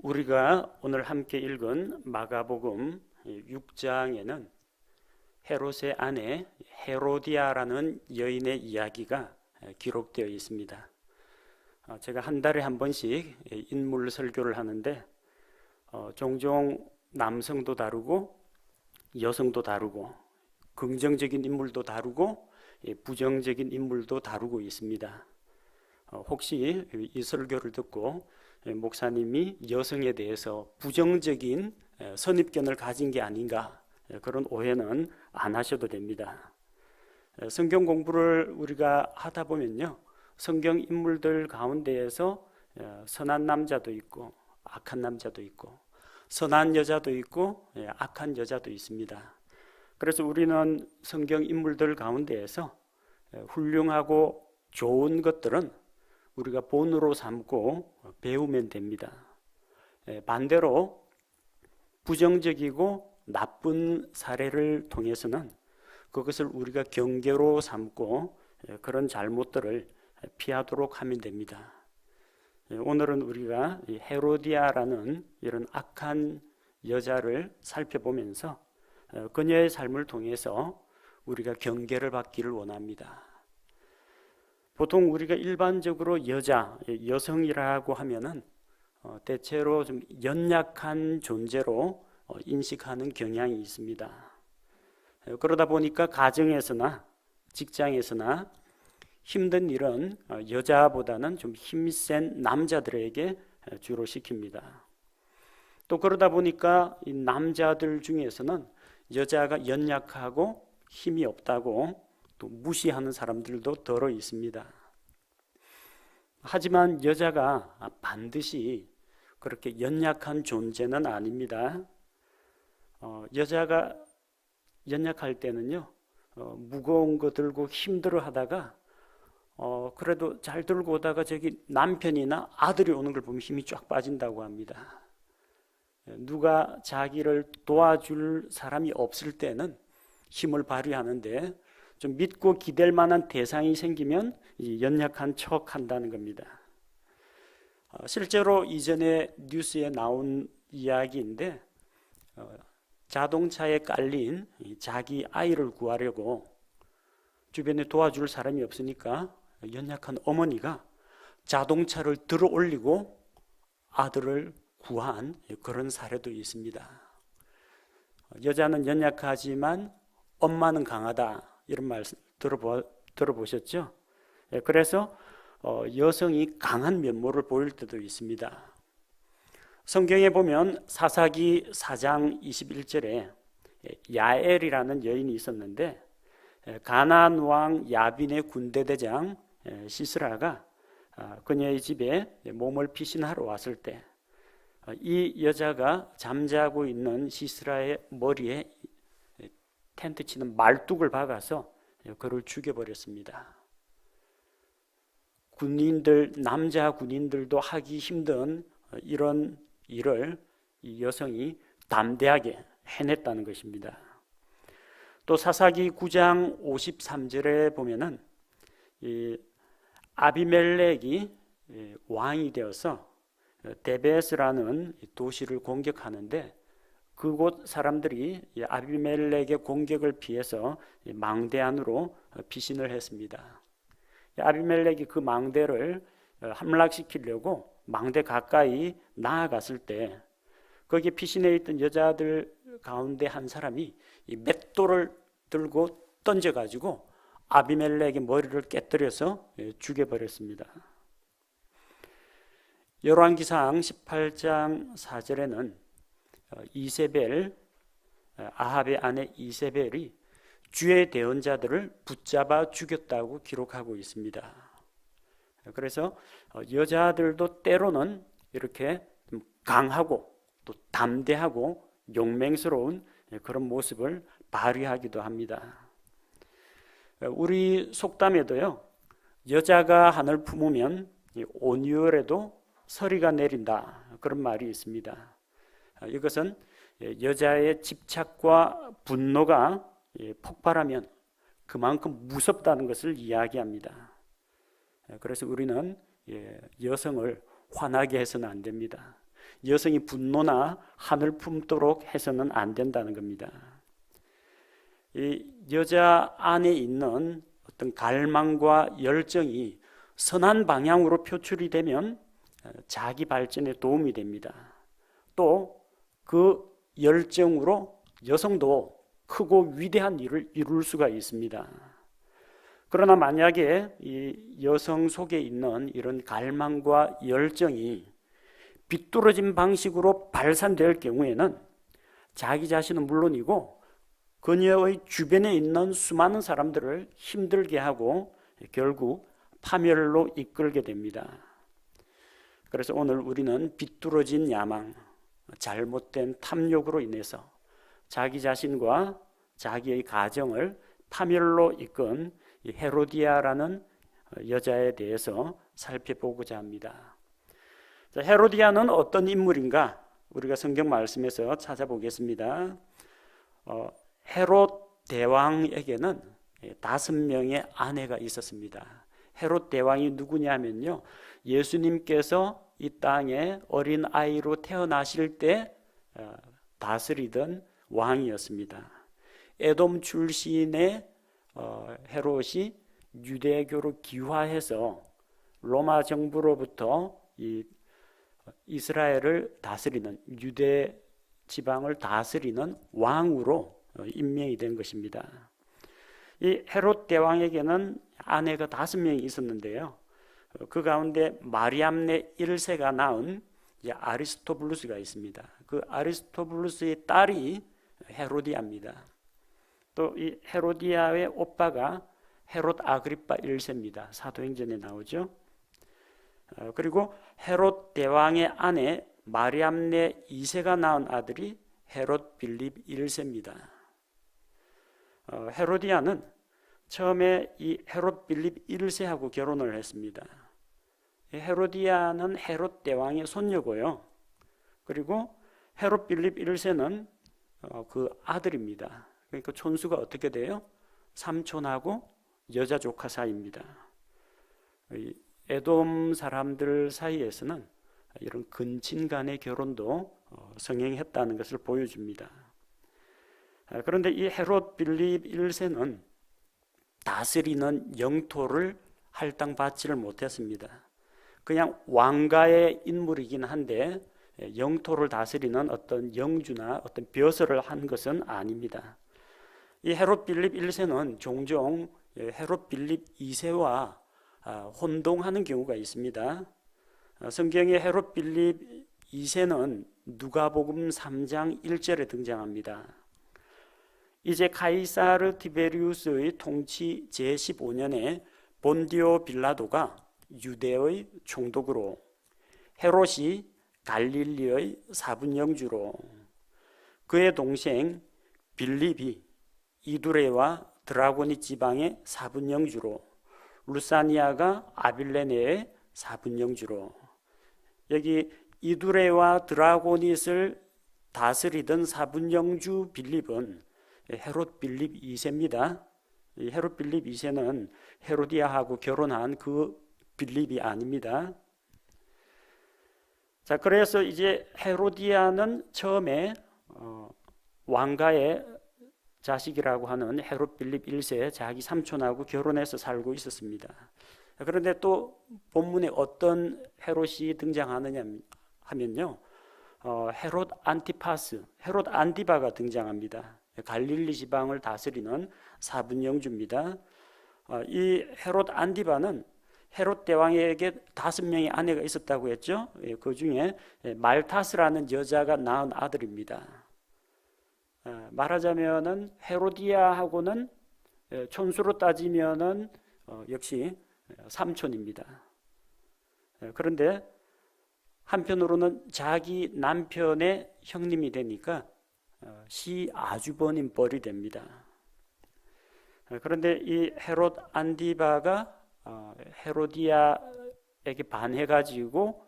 우리가 오늘 함께 읽은 마가복음 6장에는 헤롯의 아내 헤로디아라는 여인의 이야기가 기록되어 있습니다. 제가 한 달에 한 번씩 인물 설교를 하는데 종종 남성도 다루고 여성도 다루고 긍정적인 인물도 다루고 부정적인 인물도 다루고 있습니다. 혹시 이 설교를 듣고 목사님이 여성에 대해서 부정적인 선입견을 가진 게 아닌가, 그런 오해는 안 하셔도 됩니다. 성경 공부를 우리가 하다 보면요, 성경 인물들 가운데에서 선한 남자도 있고 악한 남자도 있고 선한 여자도 있고 악한 여자도 있습니다. 그래서 우리는 성경 인물들 가운데에서 훌륭하고 좋은 것들은 우리가 본으로 삼고 배우면 됩니다. 반대로 부정적이고 나쁜 사례를 통해서는 그것을 우리가 경계로 삼고 그런 잘못들을 피하도록 하면 됩니다. 오늘은 우리가 헤로디아라는 이런 악한 여자를 살펴보면서 그녀의 삶을 통해서 우리가 경계를 받기를 원합니다. 보통 우리가 일반적으로 여성이라고 하면은 대체로 좀 연약한 존재로 인식하는 경향이 있습니다. 그러다 보니까 가정에서나 직장에서나 힘든 일은 여자보다는 좀 힘센 남자들에게 주로 시킵니다. 또 그러다 보니까 이 남자들 중에서는 여자가 연약하고 힘이 없다고 또 무시하는 사람들도 더러 있습니다. 하지만 여자가 반드시 그렇게 연약한 존재는 아닙니다. 여자가 연약할 때는요, 무거운 거 들고 힘들어 하다가 그래도 잘 들고 오다가 저기 남편이나 아들이 오는 걸 보면 힘이 쫙 빠진다고 합니다. 누가 자기를 도와줄 사람이 없을 때는 힘을 발휘하는데 좀 믿고 기댈 만한 대상이 생기면 연약한 척 한다는 겁니다. 실제로 이전에 뉴스에 나온 이야기인데 자동차에 깔린 자기 아이를 구하려고 주변에 도와줄 사람이 없으니까 연약한 어머니가 자동차를 들어 올리고 아들을 구한 그런 사례도 있습니다. 여자는 연약하지만 엄마는 강하다, 이런 말씀 들어보셨죠? 그래서 여성이 강한 면모를 보일 때도 있습니다. 성경에 보면 사사기 4장 21절에 야엘이라는 여인이 있었는데 가나안 왕 야빈의 군대대장 시스라가 그녀의 집에 몸을 피신하러 왔을 때 이 여자가 잠자고 있는 시스라의 머리에 텐트 치는 말뚝을 박아서 그를 죽여버렸습니다. 남자 군인들도 하기 힘든 이런 일을 이 여성이 담대하게 해냈다는 것입니다. 또 사사기 9장 53절에 보면은 이 아비멜렉이 왕이 되어서 데베스라는 도시를 공격하는데 그곳 사람들이 아비멜렉의 공격을 피해서 망대 안으로 피신을 했습니다. 아비멜렉이 그 망대를 함락시키려고 망대 가까이 나아갔을 때 거기에 피신해 있던 여자들 가운데 한 사람이 이 맷돌을 들고 던져가지고 아비멜렉의 머리를 깨뜨려서 죽여버렸습니다. 열왕기상 18장 4절에는 이세벨, 아합의 아내 이세벨이 주의 대언자들을 붙잡아 죽였다고 기록하고 있습니다. 그래서 여자들도 때로는 이렇게 강하고 또 담대하고 용맹스러운 그런 모습을 발휘하기도 합니다. 우리 속담에도요, 여자가 하늘 품으면 온유월에도 서리가 내린다, 그런 말이 있습니다. 이것은 여자의 집착과 분노가 폭발하면 그만큼 무섭다는 것을 이야기합니다. 그래서 우리는 여성을 화나게 해서는 안 됩니다. 여성이 분노나 한을 품도록 해서는 안 된다는 겁니다. 이 여자 안에 있는 어떤 갈망과 열정이 선한 방향으로 표출이 되면 자기 발전에 도움이 됩니다. 또 그 열정으로 여성도 크고 위대한 일을 이룰 수가 있습니다. 그러나 만약에 이 여성 속에 있는 이런 갈망과 열정이 비뚤어진 방식으로 발산될 경우에는 자기 자신은 물론이고 그녀의 주변에 있는 수많은 사람들을 힘들게 하고 결국 파멸로 이끌게 됩니다. 그래서 오늘 우리는 비뚤어진 야망, 잘못된 탐욕으로 인해서 자기 자신과 자기의 가정을 파멸로 이끈 헤로디아라는 여자에 대해서 살펴보고자 합니다. 자, 헤로디아는 어떤 인물인가? 우리가 성경 말씀에서 찾아보겠습니다. 헤롯 대왕에게는 5명의 아내가 있었습니다. 헤롯 대왕이 누구냐면요, 예수님께서 이 땅에 어린 아이로 태어나실 때 다스리던 왕이었습니다. 에돔 출신의 헤롯이 유대교로 귀화해서 로마 정부로부터 이 이스라엘을 다스리는, 유대 지방을 다스리는 왕으로 임명이 된 것입니다. 이 헤롯 대왕에게는 아내가 5명이 있었는데요, 그 가운데 마리암네 1세가 낳은 아리스토블루스가 있습니다. 그 아리스토블루스의 딸이 헤로디아입니다. 또 이 헤로디아의 오빠가 헤롯 아그리파 1세입니다. 사도행전에 나오죠. 그리고 헤롯 대왕의 아내 마리암네 2세가 낳은 아들이 헤롯 빌립 1세입니다. 헤로디아는 처음에 이 헤롯 빌립 1세하고 결혼을 했습니다. 헤로디아는 헤롯 대왕의 손녀고요. 그리고 헤롯 빌립 1세는 그 아들입니다. 그러니까 촌수가 어떻게 돼요? 삼촌하고 여자 조카 사이입니다. 에돔 사람들 사이에서는 이런 근친 간의 결혼도 성행했다는 것을 보여줍니다. 그런데 이 헤롯 빌립 1세는 다스리는 영토를 할당받지를 못했습니다. 그냥 왕가의 인물이긴 한데 영토를 다스리는 어떤 영주나 어떤 벼슬을 한 것은 아닙니다. 이 헤롯 빌립 1세는 종종 헤롯 빌립 2세와 혼동하는 경우가 있습니다. 성경의 헤롯 빌립 2세는 누가복음 3장 1절에 등장합니다. 이제 카이사르 티베리우스의 통치 제15년에 본디오 빌라도가 유대의 총독으로, 헤롯이 갈릴리의 사분영주로, 그의 동생 빌립이 이두레와 드라고니 지방의 사분영주로, 루사니아가 아빌레네의 사분영주로, 여기 이두레와 드라고닛을 다스리던 사분영주 빌립은 헤롯 빌립 2세입니다. 헤롯 빌립 2세는 헤로디아하고 결혼한 그 빌립이 아닙니다. 자, 그래서 이제 헤로디아는 처음에 왕가의 자식이라고 하는 헤롯 빌립 1세 자기 삼촌하고 결혼해서 살고 있었습니다. 그런데 또 본문에 어떤 헤롯이 등장하느냐 하면요, 헤롯 안티파스, 헤롯 안티바가 등장합니다. 갈릴리 지방을 다스리는 사분영주입니다. 이 헤롯 안티바는 헤롯 대왕에게 5명의 아내가 있었다고 했죠. 그 중에 말타스라는 여자가 낳은 아들입니다. 말하자면은 헤로디아하고는 촌수로 따지면은 역시 삼촌입니다. 그런데 한편으로는 자기 남편의 형님이 되니까 시아주버님 뻘이 됩니다. 그런데 이 헤롯 안디바가 헤로디아에게 반해가지고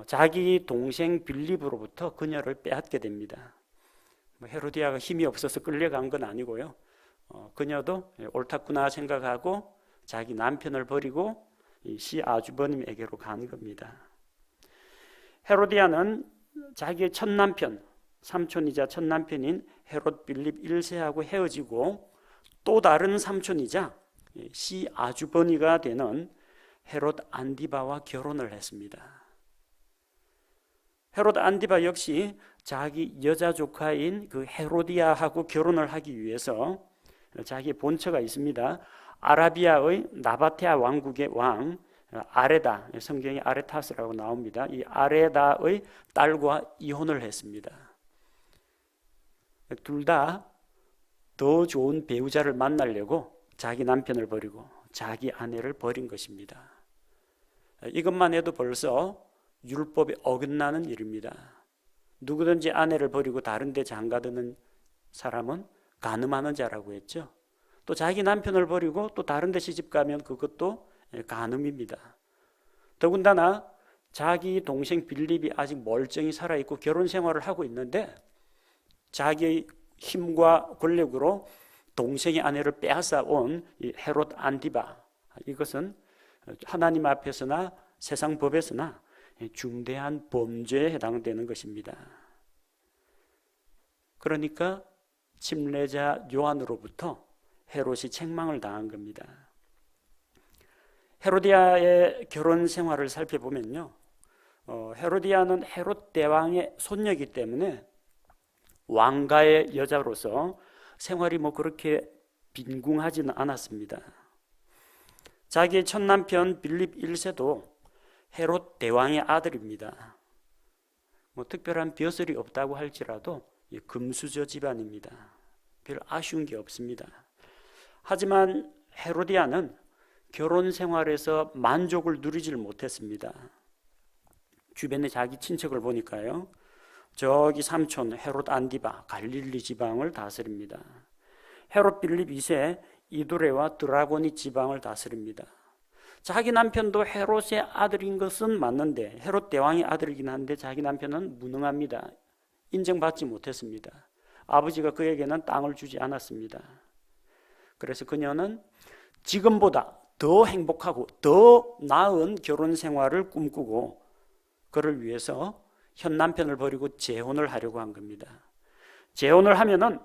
자기 동생 빌립으로부터 그녀를 빼앗게 됩니다. 헤로디아가 힘이 없어서 끌려간 건 아니고요, 그녀도 옳았구나 생각하고 자기 남편을 버리고 이 시아주버님에게로 간 겁니다. 헤로디아는 자기의 첫 남편, 삼촌이자 첫 남편인 헤롯 빌립 1세하고 헤어지고 또 다른 삼촌이자 시아주버니가 되는 헤롯 안디바와 결혼을 했습니다. 헤롯 안디바 역시 자기 여자 조카인 그 헤로디아하고 결혼을 하기 위해서 자기의 본처가 있습니다. 아라비아의 나바테아 왕국의 왕 아레다, 성경에 아레타스라고 나옵니다. 이 아레다의 딸과 이혼을 했습니다. 둘 다 더 좋은 배우자를 만나려고 자기 남편을 버리고 자기 아내를 버린 것입니다. 이것만 해도 벌써 율법에 어긋나는 일입니다. 누구든지 아내를 버리고 다른 데 장가드는 사람은 간음하는 자라고 했죠. 또 자기 남편을 버리고 또 다른 데 시집 가면 그것도 간음입니다. 더군다나 자기 동생 빌립이 아직 멀쩡히 살아있고 결혼 생활을 하고 있는데 자기의 힘과 권력으로 동생의 아내를 빼앗아 온 이 헤롯 안디바, 이것은 하나님 앞에서나 세상 법에서나 중대한 범죄에 해당되는 것입니다. 그러니까 침례자 요한으로부터 헤롯이 책망을 당한 겁니다. 헤로디아의 결혼 생활을 살펴보면요, 헤로디아는 헤롯 대왕의 손녀이기 때문에 왕가의 여자로서 생활이 그렇게 빈궁하지는 않았습니다. 자기의 첫 남편 빌립 1세도 헤롯 대왕의 아들입니다. 특별한 벼슬이 없다고 할지라도 금수저 집안입니다. 별 아쉬운 게 없습니다. 하지만 헤로디아는 결혼 생활에서 만족을 누리질 못했습니다. 주변에 자기 친척을 보니까요, 저기 삼촌 헤롯 안디바 갈릴리 지방을 다스립니다. 헤롯 빌립 2세 이두레와 드라고니 지방을 다스립니다. 자기 남편도 헤롯의 아들인 것은 맞는데, 헤롯 대왕의 아들이긴 한데 자기 남편은 무능합니다. 인정받지 못했습니다. 아버지가 그에게는 땅을 주지 않았습니다. 그래서 그녀는 지금보다 더 행복하고 더 나은 결혼 생활을 꿈꾸고 그를 위해서 현 남편을 버리고 재혼을 하려고 한 겁니다. 재혼을 하면은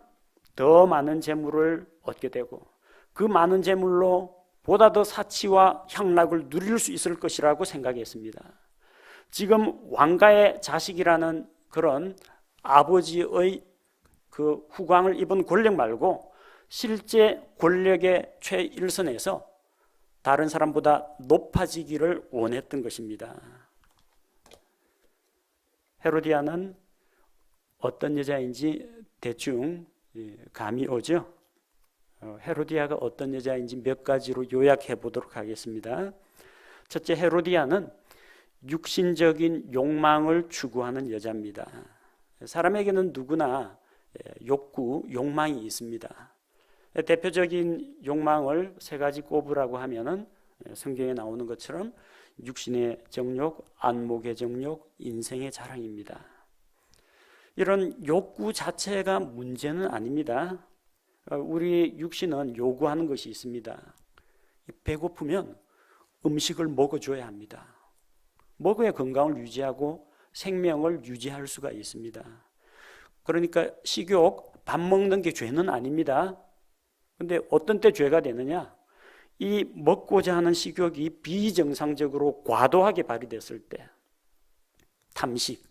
더 많은 재물을 얻게 되고 그 많은 재물로 보다 더 사치와 향락을 누릴 수 있을 것이라고 생각했습니다. 지금 왕가의 자식이라는 그런 아버지의 그 후광을 입은 권력 말고 실제 권력의 최일선에서 다른 사람보다 높아지기를 원했던 것입니다. 헤로디아는 어떤 여자인지 대충 감이 오죠. 헤로디아가 어떤 여자인지 몇 가지로 요약해 보도록 하겠습니다. 첫째, 헤로디아는 육신적인 욕망을 추구하는 여자입니다. 사람에게는 누구나 욕구, 욕망이 있습니다. 대표적인 욕망을 세 가지 꼽으라고 하면은 성경에 나오는 것처럼 육신의 정욕, 안목의 정욕, 인생의 자랑입니다. 이런 욕구 자체가 문제는 아닙니다. 우리 육신은 요구하는 것이 있습니다. 배고프면 음식을 먹어줘야 합니다. 먹어야 건강을 유지하고 생명을 유지할 수가 있습니다. 그러니까 식욕, 밥 먹는 게 죄는 아닙니다. 근데 어떤 때 죄가 되느냐? 이 먹고자 하는 식욕이 비정상적으로 과도하게 발휘됐을 때, 탐식,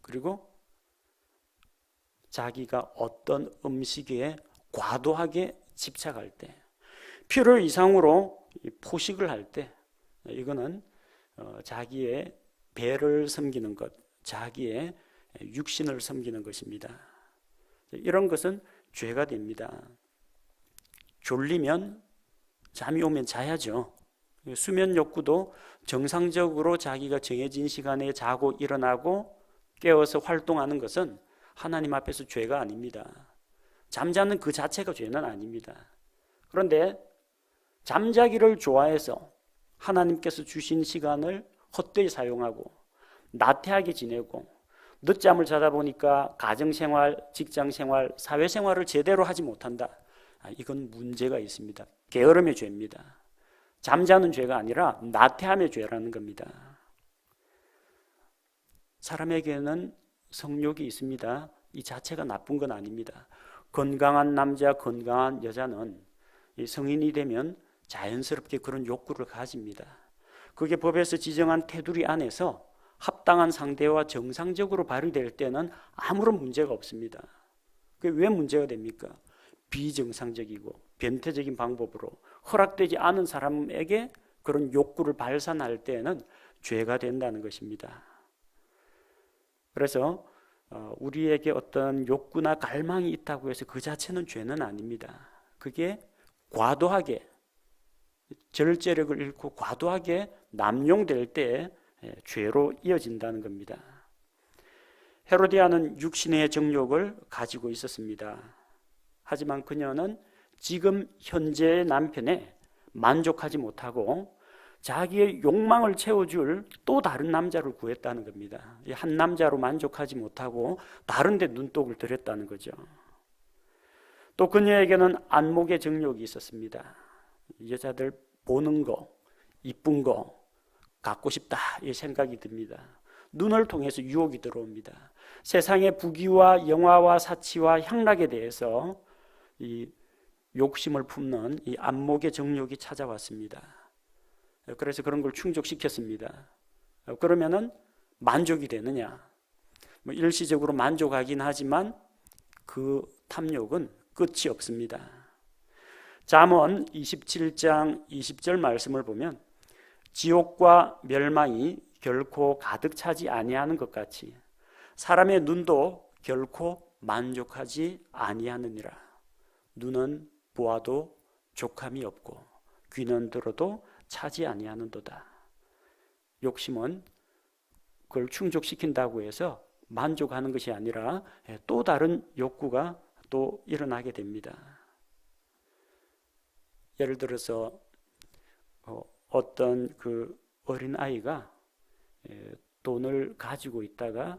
그리고 자기가 어떤 음식에 과도하게 집착할 때, 필요 이상으로 포식을 할 때, 이거는 자기의 배를 섬기는 것, 자기의 육신을 섬기는 것입니다. 이런 것은 죄가 됩니다. 졸리면 잠이 오면 자야죠. 수면 욕구도 정상적으로 자기가 정해진 시간에 자고 일어나고 깨어서 활동하는 것은 하나님 앞에서 죄가 아닙니다. 잠자는 그 자체가 죄는 아닙니다. 그런데 잠자기를 좋아해서 하나님께서 주신 시간을 헛되이 사용하고 나태하게 지내고 늦잠을 자다 보니까 가정생활, 직장생활, 사회생활을 제대로 하지 못한다. 이건 문제가 있습니다. 게으름의 죄입니다. 잠자는 죄가 아니라 나태함의 죄라는 겁니다. 사람에게는 성욕이 있습니다. 이 자체가 나쁜 건 아닙니다. 건강한 남자, 건강한 여자는 이 성인이 되면 자연스럽게 그런 욕구를 가집니다. 그게 법에서 지정한 테두리 안에서 합당한 상대와 정상적으로 발휘될 때는 아무런 문제가 없습니다. 그게 왜 문제가 됩니까? 비정상적이고 변태적인 방법으로 허락되지 않은 사람에게 그런 욕구를 발산할 때는 죄가 된다는 것입니다. 그래서 우리에게 어떤 욕구나 갈망이 있다고 해서 그 자체는 죄는 아닙니다. 그게 과도하게 절제력을 잃고 과도하게 남용될 때 죄로 이어진다는 겁니다. 헤로디아는 육신의 정욕을 가지고 있었습니다. 하지만 그녀는 지금 현재의 남편에 만족하지 못하고 자기의 욕망을 채워줄 또 다른 남자를 구했다는 겁니다. 한 남자로 만족하지 못하고 다른 데 눈독을 들였다는 거죠. 또 그녀에게는 안목의 정욕이 있었습니다. 여자들 보는 거, 이쁜 거 갖고 싶다 이 생각이 듭니다. 눈을 통해서 유혹이 들어옵니다. 세상의 부귀와 영화와 사치와 향락에 대해서 이 욕심을 품는 이 안목의 정욕이 찾아왔습니다. 그래서 그런 걸 충족시켰습니다. 그러면은 만족이 되느냐? 일시적으로 만족하긴 하지만 그 탐욕은 끝이 없습니다. 잠언 27장 20절 말씀을 보면 지옥과 멸망이 결코 가득 차지 아니하는 것 같이 사람의 눈도 결코 만족하지 아니하느니라. 눈은 보아도 족함이 없고 귀는 들어도 차지 아니하는도다. 욕심은 그걸 충족시킨다고 해서 만족하는 것이 아니라 또 다른 욕구가 또 일어나게 됩니다. 예를 들어서 어떤 그 어린아이가 돈을 가지고 있다가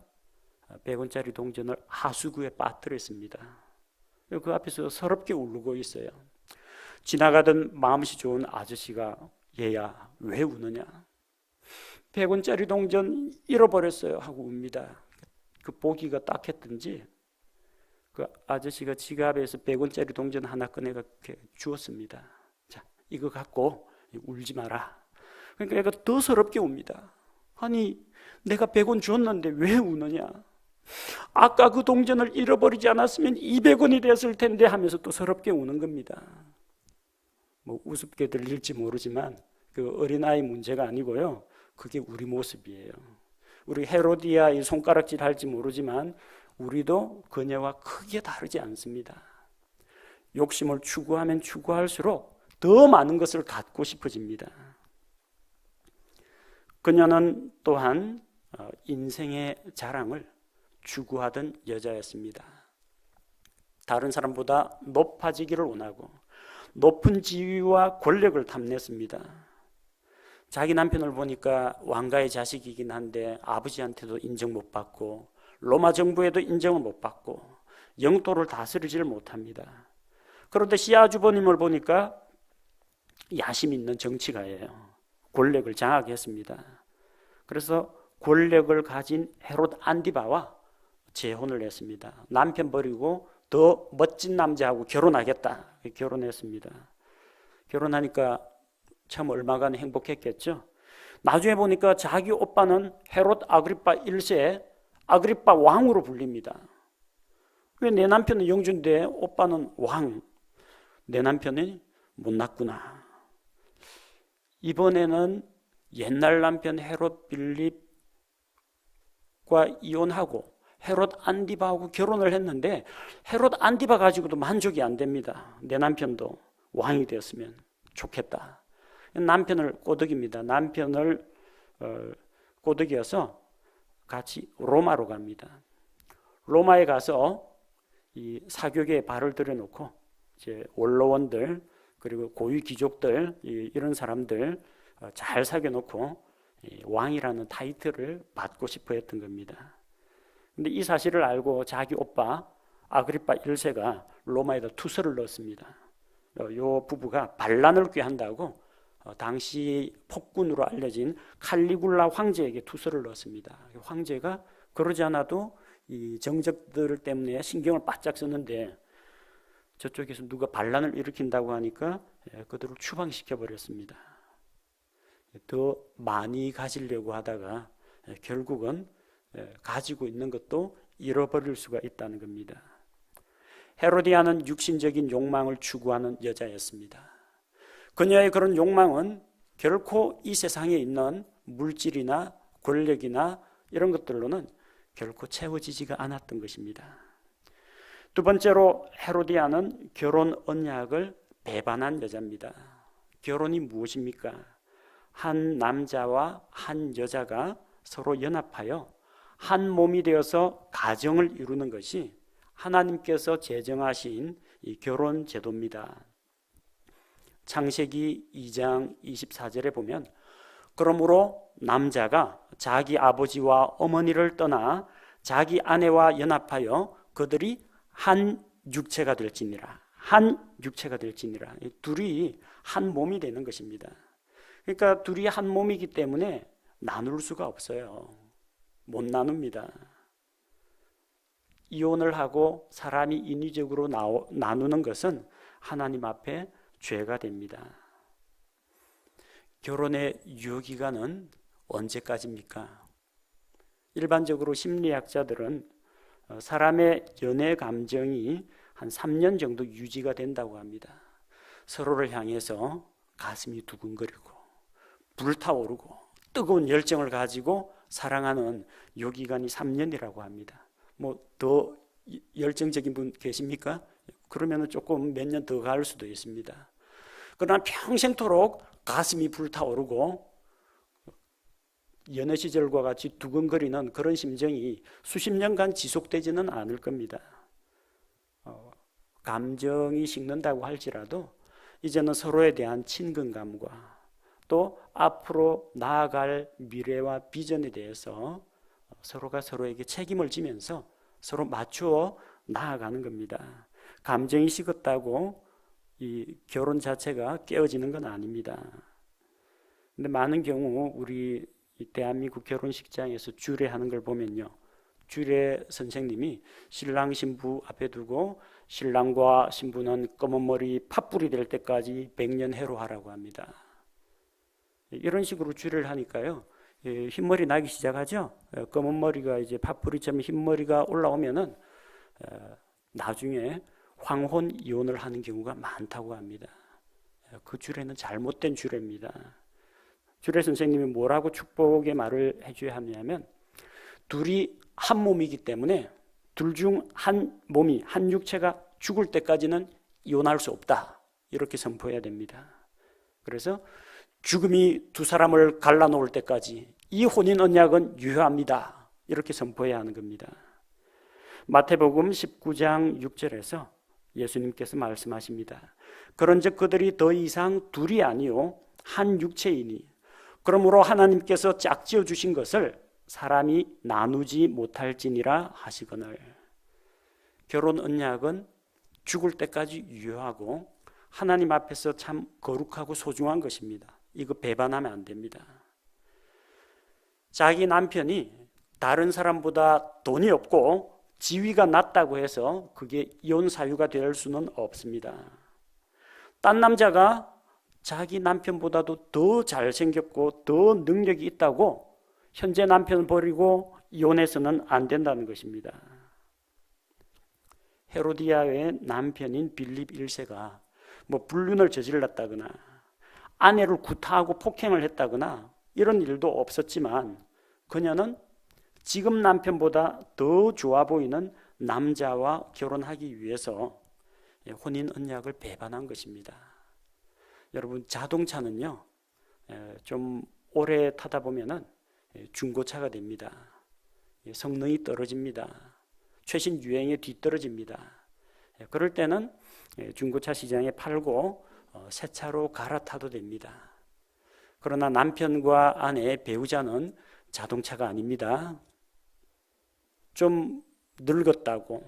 100원짜리 동전을 하수구에 빠뜨렸습니다. 그 앞에서 서럽게 울고 있어요. 지나가던 마음씨 좋은 아저씨가 얘야 왜 우느냐? 100원짜리 동전 잃어버렸어요 하고 웁니다. 그 보기가 딱했던지 그 아저씨가 지갑에서 100원짜리 동전 하나 꺼내가 주었습니다. 자, 이거 갖고 울지 마라. 그러니까 얘가 더 서럽게 웁니다. 아니 내가 100원 줬는데 왜 우느냐? 아까 그 동전을 잃어버리지 않았으면 200원이 됐을 텐데 하면서 또 서럽게 우는 겁니다. 뭐 우습게 들릴지 모르지만 그 어린아이 문제가 아니고요. 그게 우리 모습이에요. 우리 헤로디아 이 손가락질 할지 모르지만 우리도 그녀와 크게 다르지 않습니다. 욕심을 추구하면 추구할수록 더 많은 것을 갖고 싶어집니다. 그녀는 또한 인생의 자랑을 추구하던 여자였습니다. 다른 사람보다 높아지기를 원하고 높은 지위와 권력을 탐냈습니다. 자기 남편을 보니까 왕가의 자식이긴 한데 아버지한테도 인정 못 받고 로마 정부에도 인정을 못 받고 영토를 다스리지를 못합니다. 그런데 시아 주보님을 보니까 야심 있는 정치가예요. 권력을 장악했습니다. 그래서 권력을 가진 헤롯 안디바와 재혼을 했습니다. 남편 버리고 더 멋진 남자하고 결혼하겠다. 결혼했습니다. 결혼하니까 참 얼마간 행복했겠죠. 나중에 보니까 자기 오빠는 헤롯 아그리파 1세 아그리파 왕으로 불립니다. 왜 내 남편은 영주인데 오빠는 왕? 내 남편이 못났구나. 이번에는 옛날 남편 헤롯 빌립과 이혼하고 헤롯 안디바하고 결혼을 했는데 헤롯 안디바 가지고도 만족이 안 됩니다. 내 남편도 왕이 되었으면 좋겠다. 남편을 꼬드깁니다. 남편을 꼬드겨서 같이 로마로 갑니다. 로마에 가서 이 사교계에 발을 들여놓고 이제 원로원들 그리고 고위 귀족들 이런 사람들 잘 사귀어놓고 왕이라는 타이틀을 받고 싶어 했던 겁니다. 근데 이 사실을 알고 자기 오빠 아그리파 1세가 로마에다 투서를 넣었습니다. 요 부부가 반란을 꾀한다고 당시 폭군으로 알려진 칼리굴라 황제에게 투서를 넣었습니다. 황제가 그러지 않아도 이 정적들 때문에 신경을 바짝 쓰는데 저쪽에서 누가 반란을 일으킨다고 하니까 그들을 추방시켜 버렸습니다. 더 많이 가지려고 하다가 결국은 가지고 있는 것도 잃어버릴 수가 있다는 겁니다. 헤로디아는 육신적인 욕망을 추구하는 여자였습니다. 그녀의 그런 욕망은 결코 이 세상에 있는 물질이나 권력이나 이런 것들로는 결코 채워지지가 않았던 것입니다. 두 번째로 헤로디아는 결혼 언약을 배반한 여자입니다. 결혼이 무엇입니까? 한 남자와 한 여자가 서로 연합하여 한 몸이 되어서 가정을 이루는 것이 하나님께서 제정하신 이 결혼 제도입니다. 창세기 2장 24절에 보면 그러므로 남자가 자기 아버지와 어머니를 떠나 자기 아내와 연합하여 그들이 한 육체가 될지니라. 한 육체가 될지니라. 둘이 한 몸이 되는 것입니다. 그러니까 둘이 한 몸이기 때문에 나눌 수가 없어요. 못 나눕니다. 이혼을 하고 사람이 인위적으로 나누는 것은 하나님 앞에 죄가 됩니다. 결혼의 유효기간은 언제까지입니까? 일반적으로 심리학자들은 사람의 연애 감정이 한 3년 정도 유지가 된다고 합니다. 서로를 향해서 가슴이 두근거리고 불타오르고 뜨거운 열정을 가지고 사랑하는 요 기간이 3년이라고 합니다. 뭐 더 열정적인 분 계십니까? 그러면 조금 몇 년 더 갈 수도 있습니다. 그러나 평생토록 가슴이 불타오르고 연애 시절과 같이 두근거리는 그런 심정이 수십 년간 지속되지는 않을 겁니다. 감정이 식는다고 할지라도 이제는 서로에 대한 친근감과 또 앞으로 나아갈 미래와 비전에 대해서 서로가 서로에게 책임을 지면서 서로 맞추어 나아가는 겁니다. 감정이 식었다고 이 결혼 자체가 깨어지는 건 아닙니다. 근데 많은 경우 우리 대한민국 결혼식장에서 주례하는 걸 보면요, 주례 선생님이 신랑 신부 앞에 두고 신랑과 신부는 검은 머리 팥불이 될 때까지 100년 해로하라고 합니다. 이런 식으로 주례를 하니까요, 흰머리 나기 시작하죠. 검은 머리가 이제 팥불이처럼 흰머리가 올라오면은 나중에 황혼 이혼을 하는 경우가 많다고 합니다. 그 주례는 잘못된 주례입니다. 주례 선생님이 뭐라고 축복의 말을 해줘야 하냐면, 둘이 한 몸이기 때문에 둘 중 한 몸이, 한 육체가 죽을 때까지는 이혼할 수 없다, 이렇게 선포해야 됩니다. 그래서 죽음이 두 사람을 갈라놓을 때까지 이 혼인 언약은 유효합니다, 이렇게 선포해야 하는 겁니다. 마태복음 19장 6절에서 예수님께서 말씀하십니다. 그런즉 그들이 더 이상 둘이 아니요 한 육체이니 그러므로 하나님께서 짝지어 주신 것을 사람이 나누지 못할지니라 하시거늘. 결혼 언약은 죽을 때까지 유효하고 하나님 앞에서 참 거룩하고 소중한 것입니다. 이거 배반하면 안 됩니다. 자기 남편이 다른 사람보다 돈이 없고 지위가 낮다고 해서 그게 이혼 사유가 될 수는 없습니다. 딴 남자가 자기 남편보다도 더 잘생겼고 더 능력이 있다고 현재 남편을 버리고 이혼해서는 안 된다는 것입니다. 헤로디아의 남편인 빌립 1세가 뭐 불륜을 저질렀다거나 아내를 구타하고 폭행을 했다거나 이런 일도 없었지만, 그녀는 지금 남편보다 더 좋아 보이는 남자와 결혼하기 위해서 혼인 언약을 배반한 것입니다. 여러분, 자동차는요, 좀 오래 타다 보면은 중고차가 됩니다. 성능이 떨어집니다. 최신 유행에 뒤떨어집니다. 그럴 때는 중고차 시장에 팔고 새 차로 갈아타도 됩니다. 그러나 남편과 아내, 배우자는 자동차가 아닙니다. 좀 늙었다고,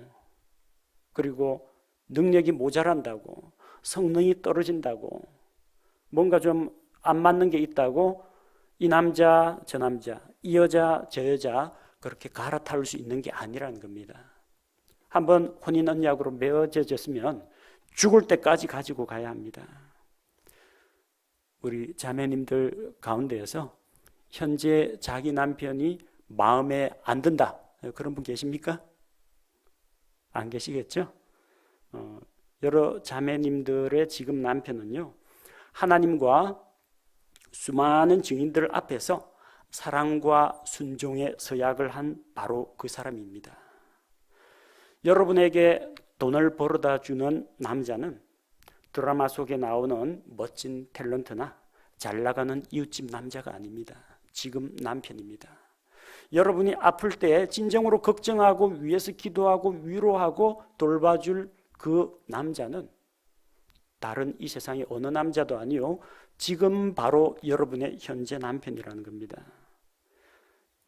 그리고 능력이 모자란다고, 성능이 떨어진다고, 뭔가 좀 안 맞는 게 있다고 이 남자 저 남자, 이 여자 저 여자 그렇게 갈아타올 수 있는 게 아니라는 겁니다. 한번 혼인 언약으로 맺어졌으면 죽을 때까지 가지고 가야 합니다. 우리 자매님들 가운데에서 현재 자기 남편이 마음에 안 든다, 그런 분 계십니까? 안 계시겠죠? 여러 자매님들의 지금 남편은요, 하나님과 수많은 증인들 앞에서 사랑과 순종의 서약을 한 바로 그 사람입니다. 여러분에게 돈을 벌어다 주는 남자는 드라마 속에 나오는 멋진 탤런트나 잘 나가는 이웃집 남자가 아닙니다. 지금 남편입니다. 여러분이 아플 때 진정으로 걱정하고 위에서 기도하고 위로하고 돌봐줄 그 남자는 다른 이 세상의 어느 남자도 아니요, 지금 바로 여러분의 현재 남편이라는 겁니다.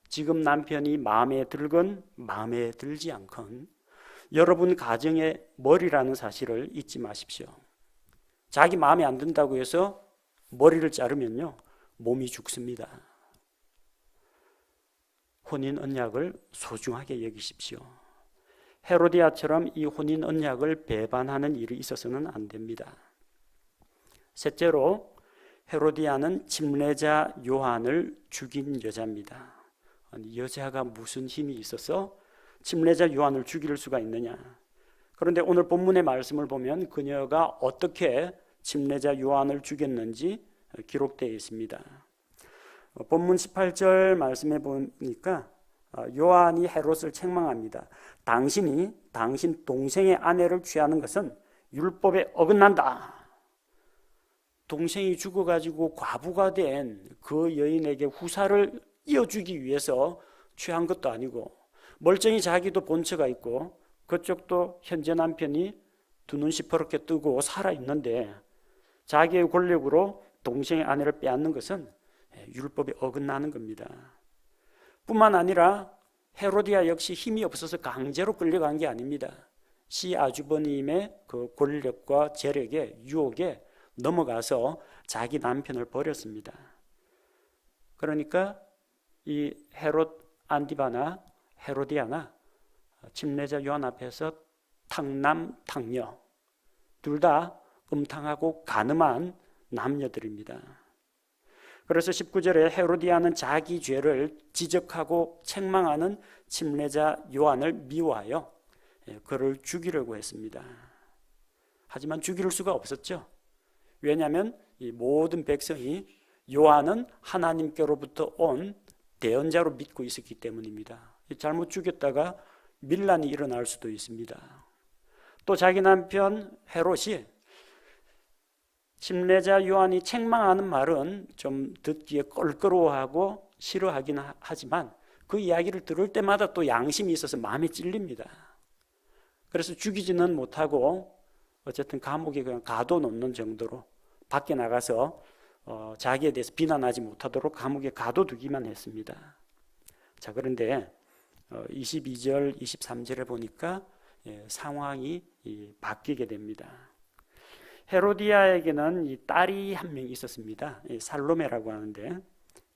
지금 남편이 마음에 들건 마음에 들지 않건 여러분 가정의 머리라는 사실을 잊지 마십시오. 자기 마음에 안 든다고 해서 머리를 자르면요, 몸이 죽습니다. 혼인 언약을 소중하게 여기십시오. 헤로디아처럼 이 혼인 언약을 배반하는 일이 있어서는 안 됩니다. 셋째로, 헤로디아는 침례자 요한을 죽인 여자입니다. 아니, 여자가 무슨 힘이 있어서 침례자 요한을 죽일 수가 있느냐? 그런데 오늘 본문의 말씀을 보면 그녀가 어떻게 침례자 요한을 죽였는지 기록되어 있습니다. 본문 18절 말씀에 보니까 요한이 헤롯을 책망합니다. 당신이 당신 동생의 아내를 취하는 것은 율법에 어긋난다. 동생이 죽어가지고 과부가 된 그 여인에게 후사를 이어주기 위해서 취한 것도 아니고, 멀쩡히 자기도 본처가 있고 그쪽도 현재 남편이 두 눈 시퍼렇게 뜨고 살아있는데 자기의 권력으로 동생의 아내를 빼앗는 것은 율법에 어긋나는 겁니다. 뿐만 아니라 헤로디아 역시 힘이 없어서 강제로 끌려간 게 아닙니다. 시아주버님의 그 권력과 재력에, 유혹에 넘어가서 자기 남편을 버렸습니다. 그러니까 이 헤롯 안디바나 헤로디아나 침례자 요한 앞에서 탕남탕녀, 둘 다 음탕하고 간음한 남녀들입니다. 그래서 19절에 헤로디아는 자기 죄를 지적하고 책망하는 침례자 요한을 미워하여 그를 죽이려고 했습니다. 하지만 죽일 수가 없었죠. 왜냐하면 이 모든 백성이 요한은 하나님께로부터 온 대언자로 믿고 있었기 때문입니다. 잘못 죽였다가 밀란이 일어날 수도 있습니다. 또 자기 남편 헤롯이 침례자 요한이 책망하는 말은 좀 듣기에 껄끄러워하고 싫어하긴 하지만 그 이야기를 들을 때마다 또 양심이 있어서 마음에 찔립니다. 그래서 죽이지는 못하고 어쨌든 감옥에 그냥 가둬놓는 정도로 밖에 나가서 자기에 대해서 비난하지 못하도록 감옥에 가둬두기만 했습니다. 자, 그런데 22절, 23절에 보니까 상황이 바뀌게 됩니다. 헤로디아에게는 이 딸이 한 명 있었습니다. 살로메라고 하는데,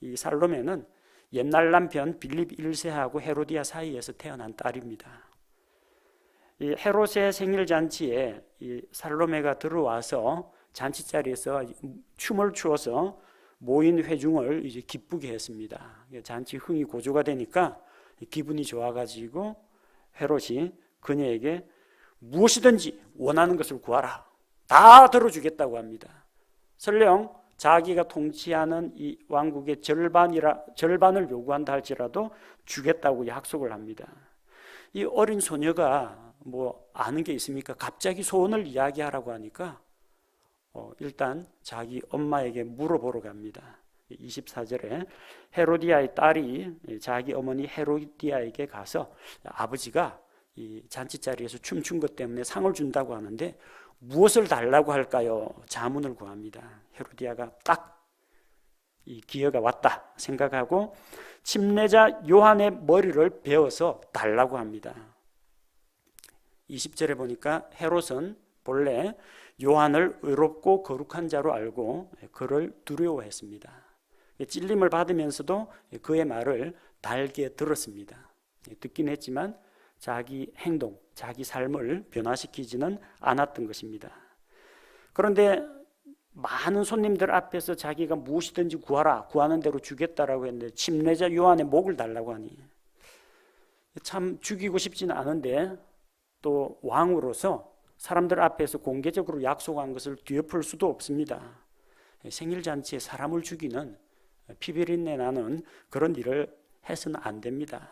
이 살로메는 옛날 남편 빌립 1세하고 헤로디아 사이에서 태어난 딸입니다. 이 헤롯의 생일 잔치에 이 살로메가 들어와서 잔치 자리에서 춤을 추어서 모인 회중을 이제 기쁘게 했습니다. 잔치 흥이 고조가 되니까 기분이 좋아가지고 헤롯이 그녀에게 무엇이든지 원하는 것을 구하라, 다 들어주겠다고 합니다. 설령 자기가 통치하는 이 왕국의 절반을 요구한다 할지라도 주겠다고 약속을 합니다. 이 어린 소녀가 뭐 아는 게 있습니까? 갑자기 소원을 이야기하라고 하니까 일단 자기 엄마에게 물어보러 갑니다. 24절에 헤로디아의 딸이 자기 어머니 헤로디아에게 가서 아버지가 이 잔치 자리에서 춤춘 것 때문에 상을 준다고 하는데 무엇을 달라고 할까요? 자문을 구합니다. 헤로디아가 딱 이 기회가 왔다 생각하고 침례자 요한의 머리를 베어서 달라고 합니다. 20절에 보니까 헤롯은 본래 요한을 의롭고 거룩한 자로 알고 그를 두려워했습니다. 찔림을 받으면서도 그의 말을 달게 들었습니다. 듣긴 했지만 자기 행동, 자기 삶을 변화시키지는 않았던 것입니다. 그런데 많은 손님들 앞에서 자기가 무엇이든지 구하라, 구하는 대로 주겠다라고 했는데 침례자 요한의 목을 달라고 하니 참 죽이고 싶지는 않은데 또 왕으로서 사람들 앞에서 공개적으로 약속한 것을 뒤엎을 수도 없습니다. 생일잔치에 사람을 죽이는 피비린내 나는 그런 일을 해서는 안 됩니다.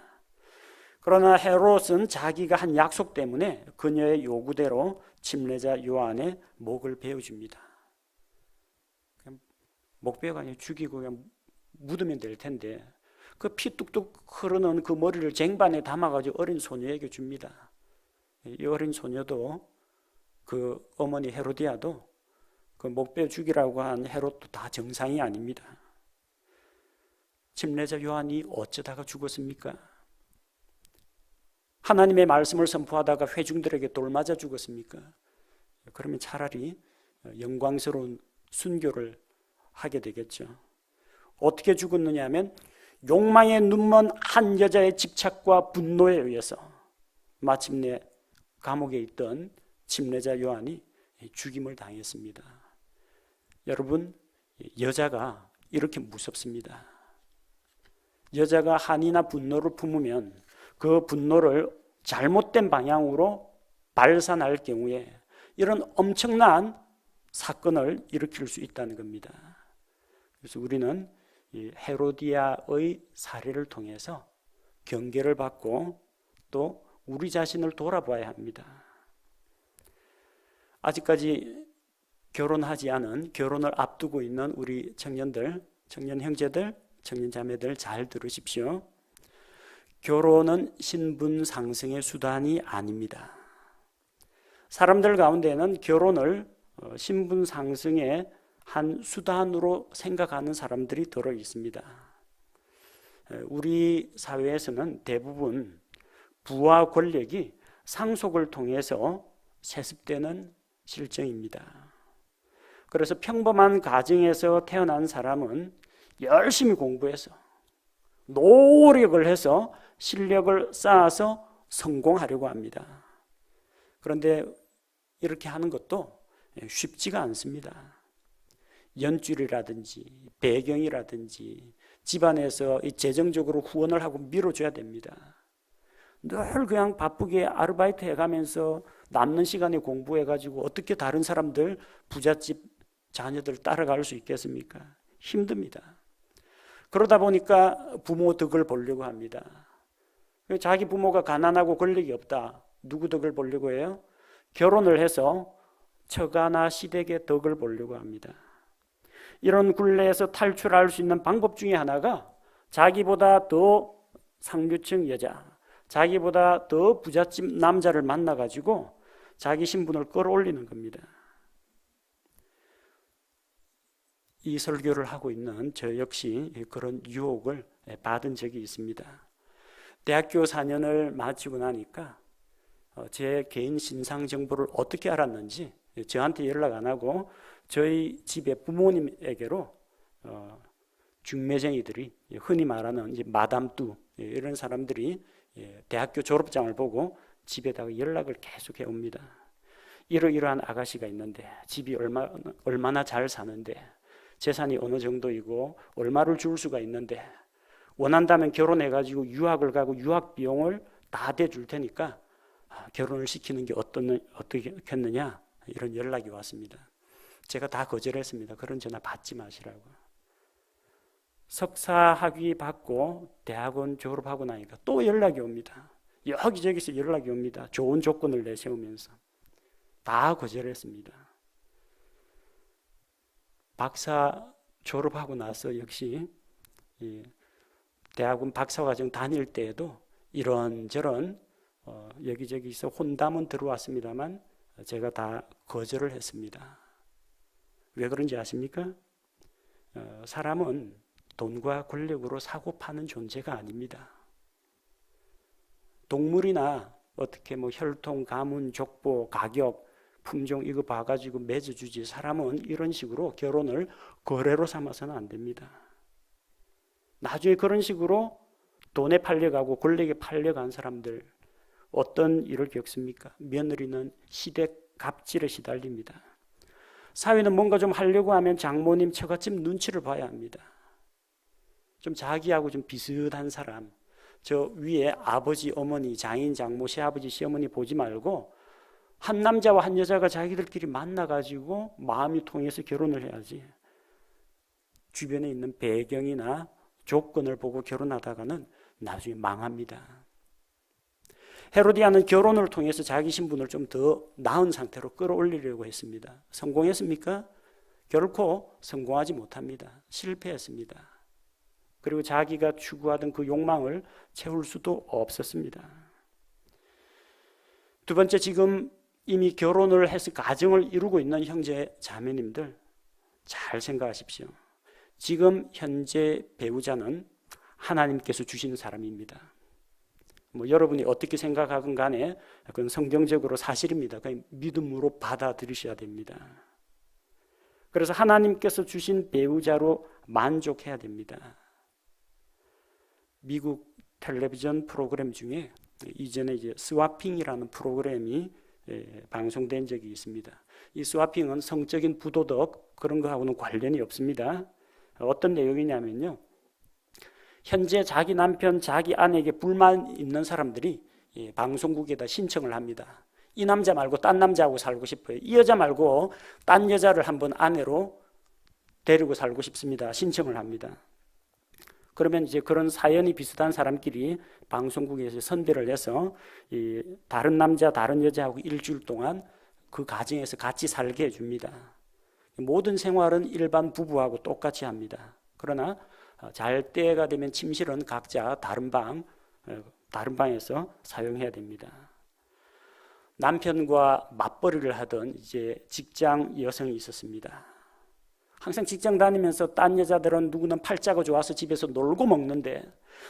그러나 헤롯은 자기가 한 약속 때문에 그녀의 요구대로 침례자 요한의 목을 베어줍니다. 목 베어가 아니라 죽이고 그냥 묻으면 될 텐데 그 피 뚝뚝 흐르는 그 머리를 쟁반에 담아가지고 어린 소녀에게 줍니다. 이 어린 소녀도 그 어머니 헤로디아도 그 목 베어 죽이라고 한 헤롯도 다 정상이 아닙니다. 침례자 요한이 어쩌다가 죽었습니까? 하나님의 말씀을 선포하다가 회중들에게 돌맞아 죽었습니까? 그러면 차라리 영광스러운 순교를 하게 되겠죠. 어떻게 죽었느냐 하면 욕망에 눈먼 한 여자의 집착과 분노에 의해서 마침내 감옥에 있던 침례자 요한이 죽임을 당했습니다. 여러분, 여자가 이렇게 무섭습니다. 여자가 한이나 분노를 품으면 그 분노를 잘못된 방향으로 발산할 경우에 이런 엄청난 사건을 일으킬 수 있다는 겁니다. 그래서 우리는 이 헤로디아의 사례를 통해서 경계를 받고 또 우리 자신을 돌아봐야 합니다. 아직까지 결혼하지 않은, 결혼을 앞두고 있는 우리 청년들, 청년 형제들, 청년 자매들 잘 들으십시오. 결혼은 신분 상승의 수단이 아닙니다. 사람들 가운데는 결혼을 신분 상승의 한 수단으로 생각하는 사람들이 들어 있습니다. 우리 사회에서는 대부분 부와 권력이 상속을 통해서 세습되는 실정입니다. 그래서 평범한 가정에서 태어난 사람은 열심히 공부해서 노력을 해서 실력을 쌓아서 성공하려고 합니다. 그런데 이렇게 하는 것도 쉽지가 않습니다. 연줄이라든지 배경이라든지 집안에서 재정적으로 후원을 하고 밀어줘야 됩니다. 늘 그냥 바쁘게 아르바이트 해가면서 남는 시간에 공부해가지고 어떻게 다른 사람들 부잣집 자녀들 따라갈 수 있겠습니까? 힘듭니다. 그러다 보니까 부모 덕을 보려고 합니다. 자기 부모가 가난하고 권력이 없다. 누구 덕을 보려고 해요? 결혼을 해서 처가나 시댁의 덕을 보려고 합니다. 이런 굴레에서 탈출할 수 있는 방법 중에 하나가 자기보다 더 상류층 여자, 자기보다 더 부잣집 남자를 만나가지고 자기 신분을 끌어올리는 겁니다. 이 설교를 하고 있는 저 역시 그런 유혹을 받은 적이 있습니다. 대학교 4년을 마치고 나니까 제 개인 신상 정보를 어떻게 알았는지 저한테 연락 안 하고 저희 집의 부모님에게로 중매쟁이들이, 흔히 말하는 이제 마담뚜 이런 사람들이 대학교 졸업장을 보고 집에다가 연락을 계속 해옵니다. 이러이러한 아가씨가 있는데 집이 얼마나 잘 사는데 재산이 어느 정도이고 얼마를 줄 수가 있는데 원한다면 결혼해가지고 유학을 가고 유학 비용을 다 대줄 테니까 결혼을 시키는 게 어떻겠느냐, 이런 연락이 왔습니다. 제가 다 거절했습니다. 그런 전화 받지 마시라고. 석사 학위 받고 대학원 졸업하고 나니까 또 연락이 옵니다. 여기저기서 연락이 옵니다. 좋은 조건을 내세우면서 다 거절했습니다. 박사 졸업하고 나서 역시 대학원 박사과정 다닐 때에도 이런저런 여기저기서 혼담은 들어왔습니다만 제가 다 거절을 했습니다. 왜 그런지 아십니까? 사람은 돈과 권력으로 사고 파는 존재가 아닙니다. 동물이나 어떻게 혈통, 가문, 족보, 가격, 품종 이거 봐가지고 맺어주지, 사람은 이런 식으로 결혼을 거래로 삼아서는 안 됩니다. 나중에 그런 식으로 돈에 팔려가고 권력에 팔려간 사람들 어떤 일을 겪습니까? 며느리는 시댁 갑질에 시달립니다. 사위는 뭔가 좀 하려고 하면 장모님 처갓집 눈치를 봐야 합니다. 좀 자기하고 좀 비슷한 사람, 저 위에 아버지, 어머니, 장인, 장모, 시아버지, 시어머니 보지 말고 한 남자와 한 여자가 자기들끼리 만나가지고 마음이 통해서 결혼을 해야지. 주변에 있는 배경이나 조건을 보고 결혼하다가는 나중에 망합니다. 헤로디아는 결혼을 통해서 자기 신분을 좀 더 나은 상태로 끌어올리려고 했습니다. 성공했습니까? 결코 성공하지 못합니다. 실패했습니다. 그리고 자기가 추구하던 그 욕망을 채울 수도 없었습니다. 두 번째, 지금 이미 결혼을 해서 가정을 이루고 있는 형제 자매님들 잘 생각하십시오. 지금 현재 배우자는 하나님께서 주신 사람입니다. 여러분이 어떻게 생각하건 간에 그건 성경적으로 사실입니다. 그냥 믿음으로 받아들이셔야 됩니다. 그래서 하나님께서 주신 배우자로 만족해야 됩니다. 미국 텔레비전 프로그램 중에 이전에 이제 스와핑이라는 프로그램이 방송된 적이 있습니다. 이 스와핑은 성적인 부도덕 그런 거하고는 관련이 없습니다. 어떤 내용이냐면요, 현재 자기 남편, 자기 아내에게 불만 있는 사람들이 방송국에다 신청을 합니다. 이 남자 말고 딴 남자하고 살고 싶어요. 이 여자 말고 딴 여자를 한번 아내로 데리고 살고 싶습니다. 신청을 합니다. 그러면 이제 그런 사연이 비슷한 사람끼리 방송국에서 선별을 해서 다른 남자, 다른 여자하고 일주일 동안 그 가정에서 같이 살게 해줍니다. 모든 생활은 일반 부부하고 똑같이 합니다. 그러나 잘 때가 되면 침실은 각자 다른 방에서 사용해야 됩니다. 남편과 맞벌이를 하던 이제 직장 여성이 있었습니다. 항상 직장 다니면서 딴 여자들은 누구는 팔자가 좋아서 집에서 놀고 먹는데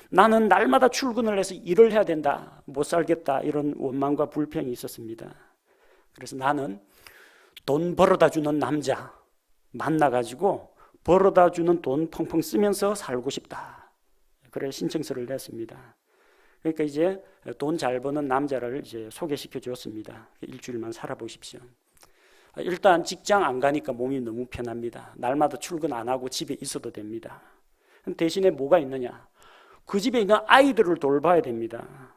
나는 날마다 출근을 해서 일을 해야 된다, 못 살겠다, 이런 원망과 불평이 있었습니다. 그래서 나는 돈 벌어다 주는 남자 만나가지고 벌어다 주는 돈 펑펑 쓰면서 살고 싶다. 그래 신청서를 냈습니다. 그러니까 이제 돈 잘 버는 남자를 이제 소개시켜 줬습니다. 일주일만 살아보십시오. 일단 직장 안 가니까 몸이 너무 편합니다. 날마다 출근 안 하고 집에 있어도 됩니다. 대신에 뭐가 있느냐? 그 집에 있는 아이들을 돌봐야 됩니다.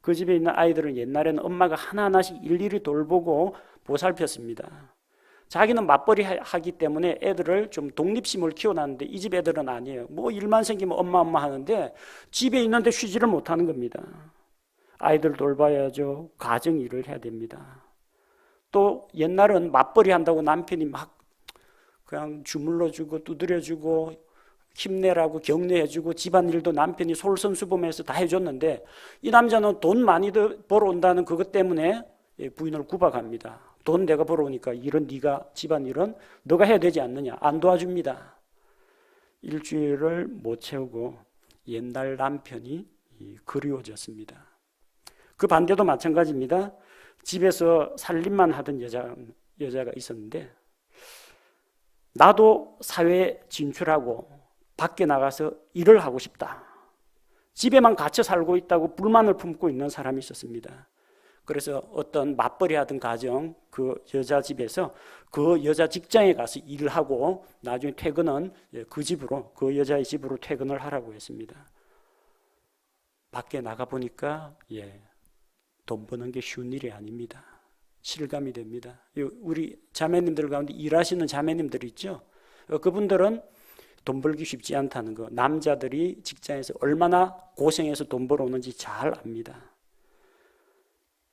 그 집에 있는 아이들은 옛날에는 엄마가 하나하나씩 일일이 돌보고 보살폈습니다. 자기는 맞벌이 하기 때문에 애들을 좀 독립심을 키워놨는데 이 집 애들은 아니에요. 뭐 일만 생기면 엄마 하는데 집에 있는데 쉬지를 못하는 겁니다. 아이들 돌봐야죠. 가정 일을 해야 됩니다. 또 옛날은 맞벌이 한다고 남편이 막 그냥 주물러주고 두드려주고 힘내라고 격려해주고 집안일도 남편이 솔선수범해서 다 해줬는데 이 남자는 돈 많이 벌어온다는 그것 때문에 부인을 구박합니다. 돈 내가 벌어오니까 일은 네가, 집안일은 너가 해야 되지 않느냐, 안 도와줍니다. 일주일을 못 채우고 옛날 남편이 그리워졌습니다. 그 반대도 마찬가지입니다. 집에서 살림만 하던 여자가 있었는데 나도 사회에 진출하고 밖에 나가서 일을 하고 싶다. 집에만 갇혀 살고 있다고 불만을 품고 있는 사람이 있었습니다. 그래서 어떤 맞벌이 하던 가정, 그 여자 집에서 그 여자 직장에 가서 일을 하고 나중에 퇴근은 그 집으로, 그 여자의 집으로 퇴근을 하라고 했습니다. 밖에 나가 보니까 돈 버는 게 쉬운 일이 아닙니다. 실감이 됩니다. 우리 자매님들 가운데 일하시는 자매님들 있죠? 그분들은 돈 벌기 쉽지 않다는 거, 남자들이 직장에서 얼마나 고생해서 돈 벌어오는지 잘 압니다.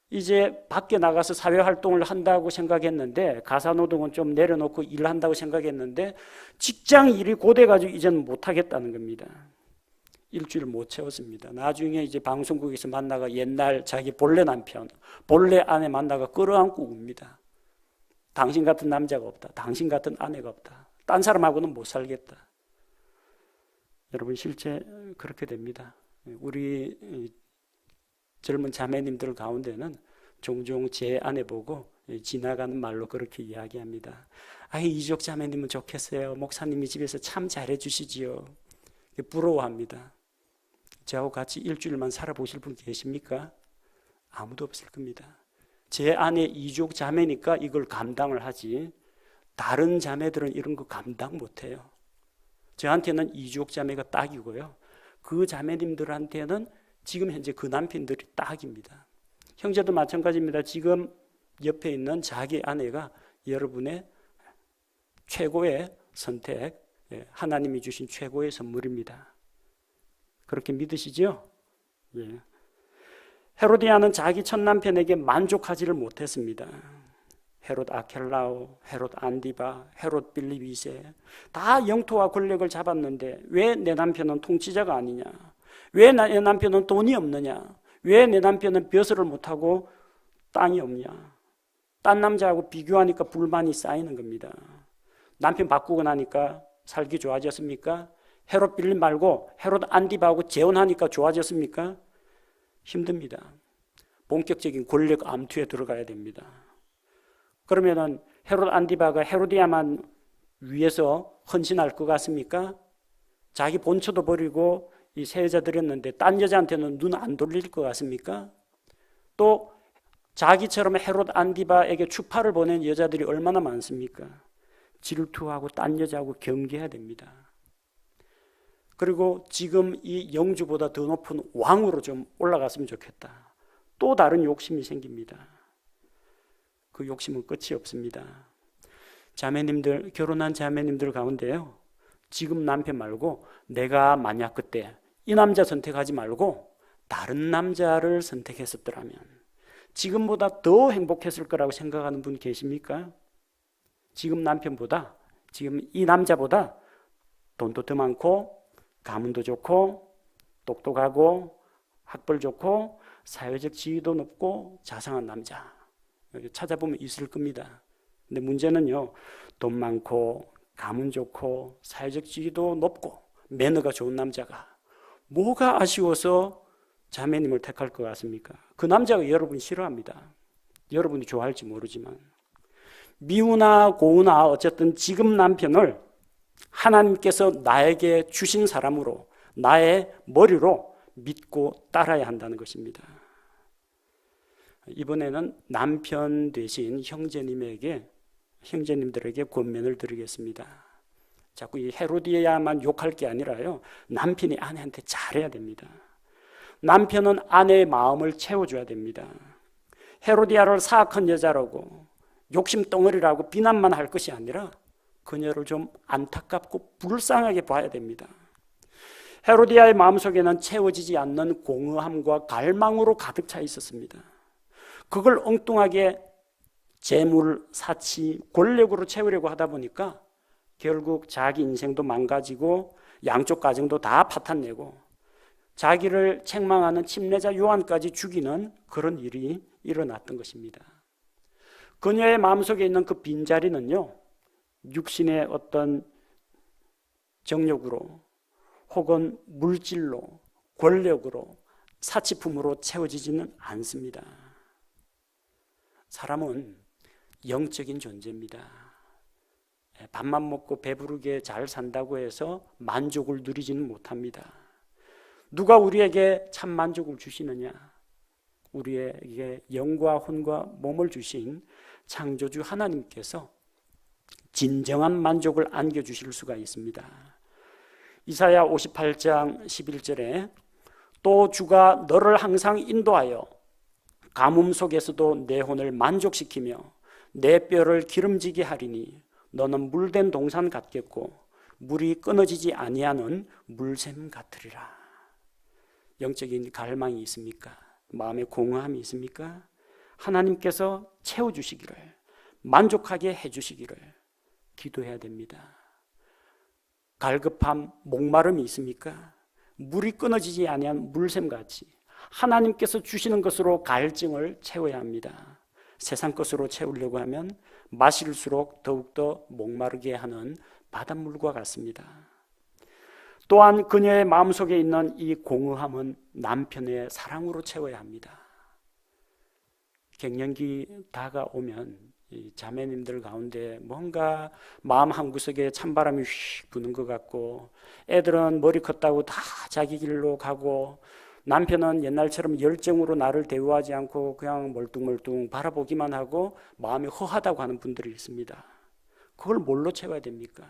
이제 밖에 나가서 사회활동을 한다고 생각했는데, 가사노동은 좀 내려놓고 일한다고 생각했는데 직장 일이 고돼가지고 이제는 못하겠다는 겁니다. 일주일 못 채웠습니다. 나중에 이제 방송국에서 만나가 옛날 자기 본래 남편, 본래 아내 만나가 끌어안고 웁니다. 당신 같은 남자가 없다. 당신 같은 아내가 없다. 딴 사람하고는 못 살겠다. 여러분 실제 그렇게 됩니다. 우리 젊은 자매님들 가운데는 종종 제 아내 보고 지나가는 말로 그렇게 이야기합니다. 이족 자매님은 좋겠어요. 목사님이 집에서 참 잘해 주시지요. 부러워합니다. 저하고 같이 일주일만 살아보실 분 계십니까? 아무도 없을 겁니다. 제 아내 이족 자매니까 이걸 감당을 하지 다른 자매들은 이런 거 감당 못해요. 저한테는 이족 자매가 딱이고요. 그 자매님들한테는 지금 현재 그 남편들이 딱입니다. 형제도 마찬가지입니다. 지금 옆에 있는 자기 아내가 여러분의 최고의 선택, 하나님이 주신 최고의 선물입니다. 그렇게 믿으시죠? 예. 헤로디아는 자기 첫 남편에게 만족하지를 못했습니다. 헤롯 아켈라오, 헤롯 안디바, 헤롯 빌립 2세 다 영토와 권력을 잡았는데 왜 내 남편은 통치자가 아니냐? 왜 내 남편은 돈이 없느냐? 왜 내 남편은 벼슬을 못하고 땅이 없냐? 딴 남자하고 비교하니까 불만이 쌓이는 겁니다. 남편 바꾸고 나니까 살기 좋아졌습니까? 헤롯 빌립 말고 헤롯 안디바하고 재혼하니까 좋아졌습니까? 힘듭니다. 본격적인 권력 암투에 들어가야 됩니다. 그러면은 헤롯 안디바가 헤로디아만 위해서 헌신할 것 같습니까? 자기 본처도 버리고 이 세 여자 드렸는데 딴 여자한테는 눈 안 돌릴 것 같습니까? 또 자기처럼 헤롯 안디바에게 추파를 보낸 여자들이 얼마나 많습니까? 질투하고 딴 여자하고 경계해야 됩니다. 그리고 지금 이 영주보다 더 높은 왕으로 좀 올라갔으면 좋겠다. 또 다른 욕심이 생깁니다. 그 욕심은 끝이 없습니다. 자매님들, 결혼한 자매님들 가운데요, 지금 남편 말고 내가 만약 그때 이 남자 선택하지 말고 다른 남자를 선택했었더라면 지금보다 더 행복했을 거라고 생각하는 분 계십니까? 지금 남편보다, 지금 이 남자보다 돈도 더 많고 가문도 좋고 똑똑하고 학벌 좋고 사회적 지위도 높고 자상한 남자 찾아보면 있을 겁니다. 근데 문제는요, 돈 많고 가문 좋고 사회적 지위도 높고 매너가 좋은 남자가 뭐가 아쉬워서 자매님을 택할 것 같습니까? 그 남자가 여러분 싫어합니다. 여러분이 좋아할지 모르지만 미우나 고우나 어쨌든 지금 남편을 하나님께서 나에게 주신 사람으로 나의 머리로 믿고 따라야 한다는 것입니다. 이번에는 남편 대신 형제님들에게 권면을 드리겠습니다. 자꾸 이 헤로디아만 욕할 게 아니라요, 남편이 아내한테 잘해야 됩니다. 남편은 아내의 마음을 채워줘야 됩니다. 헤로디아를 사악한 여자라고 욕심 덩어리라고 비난만 할 것이 아니라 그녀를 좀 안타깝고 불쌍하게 봐야 됩니다. 헤로디아의 마음속에는 채워지지 않는 공허함과 갈망으로 가득 차 있었습니다. 그걸 엉뚱하게 재물, 사치, 권력으로 채우려고 하다 보니까 결국 자기 인생도 망가지고 양쪽 가정도 다 파탄내고 자기를 책망하는 침례자 요한까지 죽이는 그런 일이 일어났던 것입니다. 그녀의 마음속에 있는 그 빈자리는요, 육신의 어떤 정욕으로 혹은 물질로, 권력으로, 사치품으로 채워지지는 않습니다. 사람은 영적인 존재입니다. 밥만 먹고 배부르게 잘 산다고 해서 만족을 누리지는 못합니다. 누가 우리에게 참 만족을 주시느냐? 우리에게 영과 혼과 몸을 주신 창조주 하나님께서 진정한 만족을 안겨주실 수가 있습니다. 이사야 58장 11절에 또 주가 너를 항상 인도하여 가뭄 속에서도 내 혼을 만족시키며 내 뼈를 기름지게 하리니 너는 물된 동산 같겠고 물이 끊어지지 아니하는 물샘 같으리라. 영적인 갈망이 있습니까? 마음의 공허함이 있습니까? 하나님께서 채워주시기를, 만족하게 해주시기를 기도해야 됩니다. 갈급함, 목마름이 있습니까? 물이 끊어지지 아니한 물샘같이 하나님께서 주시는 것으로 갈증을 채워야 합니다. 세상 것으로 채우려고 하면 마실수록 더욱더 목마르게 하는 바닷물과 같습니다. 또한 그녀의 마음속에 있는 이 공허함은 남편의 사랑으로 채워야 합니다. 갱년기 다가오면 이 자매님들 가운데 뭔가 마음 한구석에 찬바람이 휙 부는 것 같고, 애들은 머리 컸다고 다 자기 길로 가고, 남편은 옛날처럼 열정으로 나를 대우하지 않고 그냥 멀뚱멀뚱 바라보기만 하고 마음이 허하다고 하는 분들이 있습니다. 그걸 뭘로 채워야 됩니까?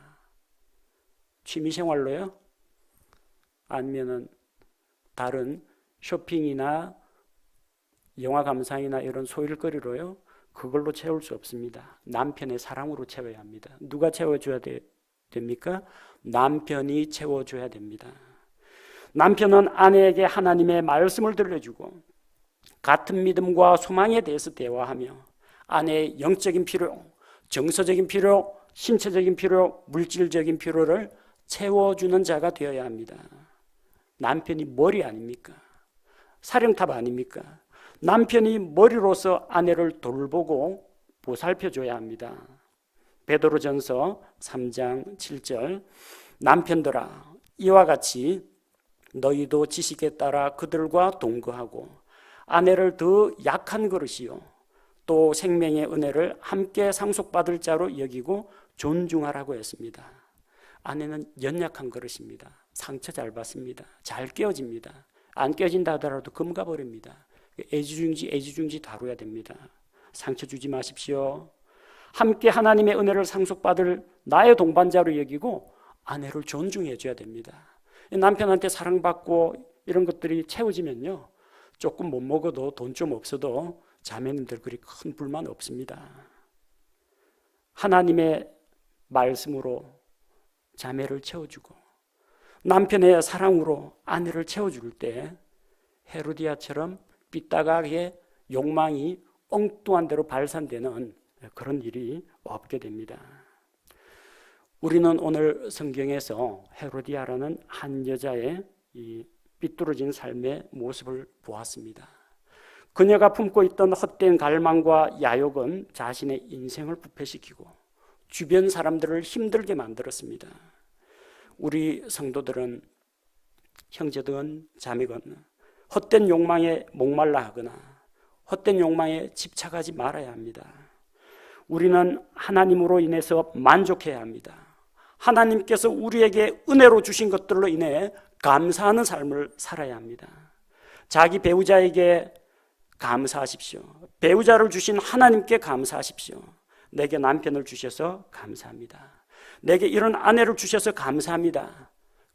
취미생활로요? 아니면은 다른 쇼핑이나 영화 감상이나 이런 소일거리로요? 그걸로 채울 수 없습니다. 남편의 사랑으로 채워야 합니다. 누가 채워줘야 됩니까? 남편이 채워줘야 됩니다. 남편은 아내에게 하나님의 말씀을 들려주고 같은 믿음과 소망에 대해서 대화하며 아내의 영적인 필요, 정서적인 필요, 신체적인 필요, 물질적인 필요를 채워주는 자가 되어야 합니다. 남편이 머리 아닙니까? 사령탑 아닙니까? 남편이 머리로서 아내를 돌보고 보살펴줘야 합니다. 베드로전서 3장 7절, 남편들아 이와 같이 너희도 지식에 따라 그들과 동거하고 아내를 더 약한 그릇이요 또 생명의 은혜를 함께 상속받을 자로 여기고 존중하라고 했습니다. 아내는 연약한 그릇입니다. 상처 잘 받습니다. 잘 깨어집니다. 안 깨어진다 하더라도 금가버립니다. 애지중지 다뤄야 됩니다. 상처 주지 마십시오. 함께 하나님의 은혜를 상속받을 나의 동반자로 여기고 아내를 존중해 줘야 됩니다. 남편한테 사랑받고 이런 것들이 채워지면요, 조금 못 먹어도 돈 좀 없어도 자매님들 그리 큰 불만 없습니다. 하나님의 말씀으로 자매를 채워주고 남편의 사랑으로 아내를 채워줄 때 헤로디아처럼 삐딱하게 욕망이 엉뚱한 대로 발산되는 그런 일이 없게 됩니다. 우리는 오늘 성경에서 헤로디아라는 한 여자의 이 삐뚤어진 삶의 모습을 보았습니다. 그녀가 품고 있던 헛된 갈망과 야욕은 자신의 인생을 부패시키고 주변 사람들을 힘들게 만들었습니다. 우리 성도들은 형제든 자매건 헛된 욕망에 목말라 하거나 헛된 욕망에 집착하지 말아야 합니다. 우리는 하나님으로 인해서 만족해야 합니다. 하나님께서 우리에게 은혜로 주신 것들로 인해 감사하는 삶을 살아야 합니다. 자기 배우자에게 감사하십시오. 배우자를 주신 하나님께 감사하십시오. 내게 남편을 주셔서 감사합니다. 내게 이런 아내를 주셔서 감사합니다.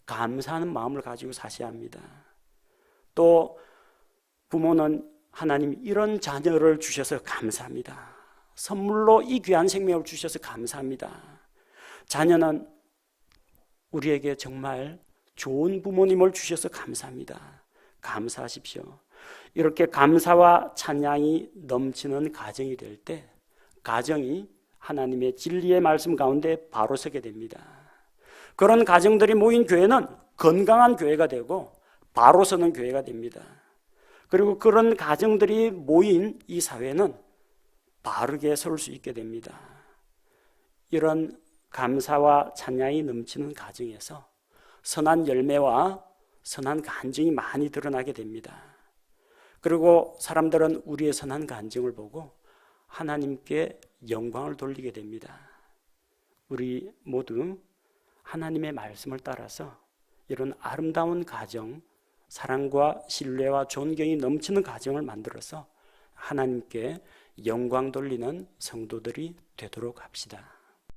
감사하는 마음을 가지고 사셔야 합니다. 또 부모는 하나님 이런 자녀를 주셔서 감사합니다. 선물로 이 귀한 생명을 주셔서 감사합니다. 자녀는 우리에게 정말 좋은 부모님을 주셔서 감사합니다. 감사하십시오. 이렇게 감사와 찬양이 넘치는 가정이 될 때 가정이 하나님의 진리의 말씀 가운데 바로 서게 됩니다. 그런 가정들이 모인 교회는 건강한 교회가 되고 바로 서는 교회가 됩니다. 그리고 그런 가정들이 모인 이 사회는 바르게 설 수 있게 됩니다. 이런 감사와 찬양이 넘치는 가정에서 선한 열매와 선한 간증이 많이 드러나게 됩니다. 그리고 사람들은 우리의 선한 간증을 보고 하나님께 영광을 돌리게 됩니다. 우리 모두 하나님의 말씀을 따라서 이런 아름다운 가정, 사랑과 신뢰와 존경이 넘치는 가정을 만들어서 하나님께 영광 돌리는 성도들이 되도록 합시다.